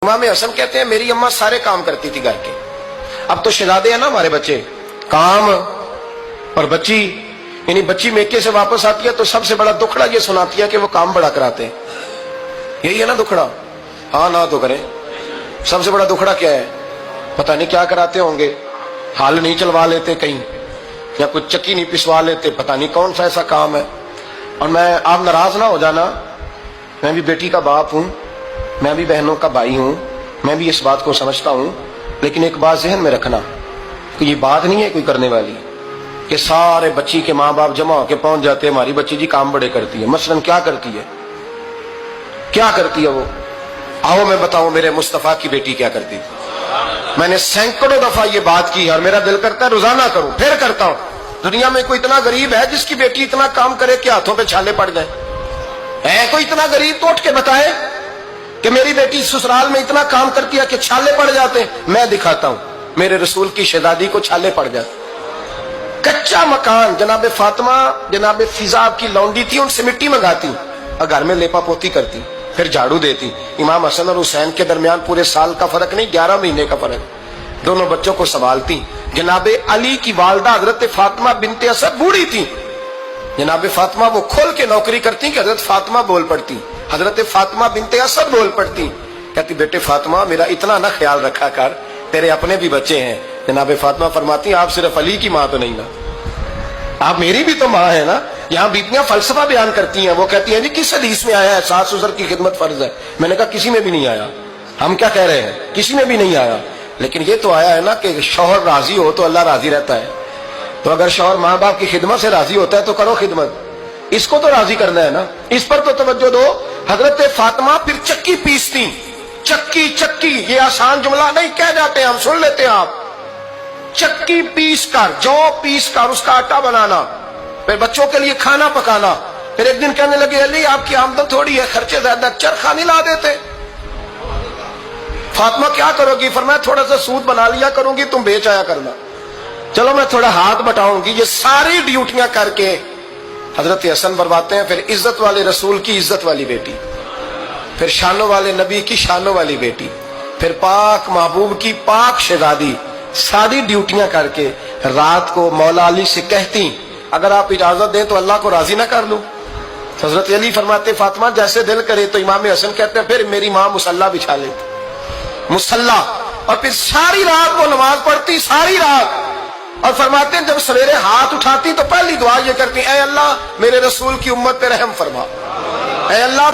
امام حسن کہتے ہیں میری اماں سارے کام کرتی تھی گھر کے. اب تو شہزادے ہیں نا ہمارے بچے, کام اور بچی, یعنی بچی میکے سے واپس آتی ہے تو سب سے بڑا دکھڑا یہ سناتی ہے کہ وہ کام بڑا کراتے ہیں. یہی ہے نا دکھڑا؟ ہاں نہ تو کریں. سب سے بڑا دکھڑا کیا ہے؟ پتہ نہیں کیا کراتے ہوں گے, ہال نہیں چلوا لیتے کہیں, یا کچھ چکی نہیں پسوا لیتے, پتہ نہیں کون سا ایسا کام ہے. اور آپ ناراض نہ ہو جانا, میں بھی بیٹی کا باپ ہوں, میں بھی بہنوں کا بھائی ہوں, میں بھی اس بات کو سمجھتا ہوں, لیکن ایک بات ذہن میں رکھنا کہ یہ بات نہیں ہے کوئی کرنے والی کہ سارے بچی کے ماں باپ جمع ہو کے پہنچ جاتے ہیں ہماری بچی جی کام بڑے کرتی ہے. مثلاً کیا کرتی ہے, کیا کرتی ہے وہ؟ آؤ میں بتاؤں میرے مصطفیٰ کی بیٹی کیا کرتی تھی. میں نے سینکڑوں دفعہ یہ بات کی اور میرا دل کرتا ہے روزانہ کروں, پھر کرتا ہوں. دنیا میں کوئی اتنا غریب ہے جس کی بیٹی اتنا کام کرے کہ ہاتھوں پہ چھالے پڑ جائیں؟ ہے کوئی اتنا غریب تو اٹھ کے بتائے کہ میری بیٹی سسرال میں اتنا کام کرتی ہے کہ چھالے پڑ جاتے ہیں. میں دکھاتا ہوں, میرے رسول کی شہزادی کو چھالے پڑ جاتے. کچا مکان, جناب فاطمہ جناب فضا کی لونڈی تھی, ان سے مٹی منگاتی اور گھر میں لیپا پوتی کرتی, پھر جھاڑو دیتی. امام حسن اور حسین کے درمیان پورے سال کا فرق نہیں, 11 مہینے کا فرق. دونوں بچوں کو سنبھالتی. جناب علی کی والدہ حضرت فاطمہ بنت اسد بوڑھی تھی. جناب فاطمہ وہ کھول کے نوکری کرتی کہ حضرت فاطمہ بول پڑتی, حضرت فاطمہ بنت اسد بول پڑتی. کہتی بیٹے فاطمہ میرا اتنا نہ خیال رکھا کر, تیرے اپنے بھی بچے ہیں. جناب فاطمہ فرماتی آپ صرف علی کی ماں تو نہیں نا, آپ میری بھی تو ماں ہے نا. یہاں بیٹیاں فلسفہ بیان کرتی ہیں, وہ کہتی ہیں جی کس حدیث میں آیا ہے ساس سسر کی خدمت فرض ہے؟ میں نے کہا کسی میں بھی نہیں آیا. ہم کیا کہہ رہے ہیں, کسی میں بھی نہیں آیا, لیکن یہ تو آیا ہے نا کہ شوہر راضی ہو تو اللہ راضی رہتا ہے. تو اگر شوہر ماں باپ کی خدمت سے راضی ہوتا ہے تو کرو خدمت, اس کو تو راضی کرنا ہے نا, اس پر تو توجہ دو. حضرت فاطمہ پھر چکی پیستی. چکی چکی یہ آسان جملہ نہیں, کہہ جاتے ہیں ہم, سن لیتے ہیں آپ. چکی پیس کر, جو پیس کر اس کا آٹا بنانا, پھر بچوں کے لیے کھانا پکانا. پھر ایک دن کہنے لگے علی آپ کی آمدن تھوڑی ہے, خرچے زیادہ, چرخا نہیں لا دیتے. فاطمہ کیا کرو گی؟ فرمایا تھوڑا سا سود بنا لیا کروں گی, تم بیچ آیا کرنا. چلو میں تھوڑا ہاتھ بٹاؤں گی. یہ ساری ڈیوٹیاں کر کے حضرت حسن برواتے ہیں. پھر عزت والے رسول کی عزت والی بیٹی, پھر شانوں والے نبی کی شانوں والی بیٹی, پھر پاک محبوب کی پاک شہزادی, ساری ڈیوٹیاں کر کے رات کو مولا علی سے کہتی اگر آپ اجازت دیں تو اللہ کو راضی نہ کر لوں. حضرت علی فرماتے فاطمہ جیسے دل کرے. تو امام حسن کہتے ہیں پھر میری ماں مصلی بچھا لیتی, مصلی, اور پھر ساری رات وہ نماز پڑھتی, ساری رات. اور فرماتے ہیں جب سویرے ہاتھ اٹھاتی تو پہلی دعا یہ کرتی اے اللہ میرے رسول کی امت پہ رحم فرما, اے اللہ